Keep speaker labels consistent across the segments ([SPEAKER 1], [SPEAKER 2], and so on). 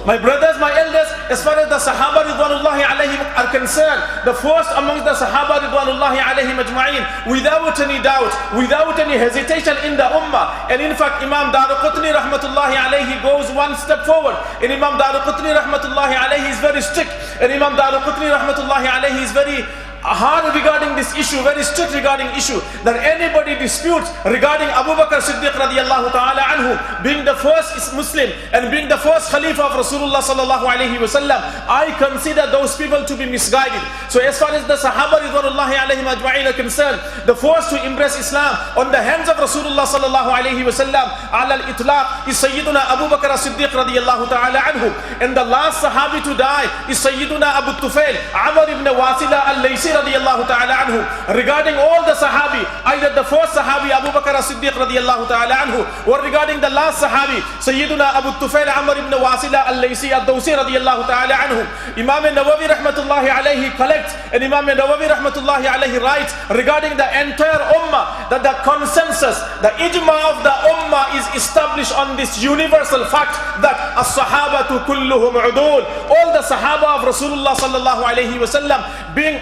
[SPEAKER 1] My brothers, my elders, as far as the Sahaba Ridwanullahi alayhim are concerned, the first amongst the Sahaba Ridwanullahi alayhim ajma'in, without any doubt, without any hesitation in the Ummah. And in fact, Imam Daraqutni rahmatullahi alayhi goes one step forward. And Imam Daraqutni rahmatullahi alayhi is very strict. And Imam Daraqutni rahmatullahi alayhi is very hard regarding this issue, very strict regarding issue, that anybody disputes regarding Abu Bakr Siddiq radiallahu ta'ala anhu being the first Muslim and being the first Khalifa of Rasulullah sallallahu alayhi wasallam, I consider those people to be misguided. So as far as the Sahaba ridwanullahi alayhim ajma'in are concerned, the first to embrace Islam on the hands of Rasulullah sallallahu alayhi wasallam ala al-itlaq is Sayyiduna Abu Bakr Siddiq radiallahu ta'ala anhu, and the last Sahabi to die is Sayyiduna Abu Tufail Amr ibn Wasila al-Laysi radiyallahu ta'ala anhu. Regarding all the Sahabi, either the first Sahabi Abu Bakr as-Siddiq radiyallahu ta'ala anhu, or regarding the last Sahabi Sayyiduna Abu Tufail Amr ibn Wasila al-Laysi al-Dawsi radiyallahu ta'ala anhu, Imam Nawawi rahmatullahi alayhi collects, and Imam Nawawi rahmatullahi alayhi writes regarding the entire Ummah, that the consensus, the ijma of the Ummah is established on this universal fact that as-sahabatu kulluhum udul. All the Sahaba of Rasulullah sallallahu alayhi wasallam being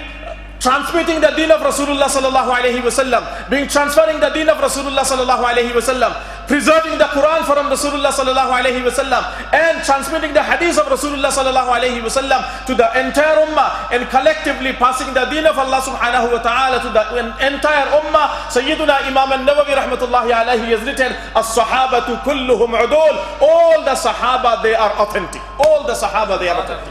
[SPEAKER 1] transmitting the deen of Rasulullah sallallahu alayhi wasallam, being transferring the deen of Rasulullah sallallahu alayhi wasallam, preserving the Quran from Rasulullah sallallahu alayhi wasallam, and transmitting the hadith of Rasulullah sallallahu alayhi wasallam to the entire ummah, and collectively passing the deen of Allah subhanahu wa ta'ala to the entire ummah. Sayyiduna Imam al-Nawawi rahmatullahi alayhi has written, as-sahabatu kulluhum udul. All the Sahaba, they are authentic. All the Sahaba, they are authentic.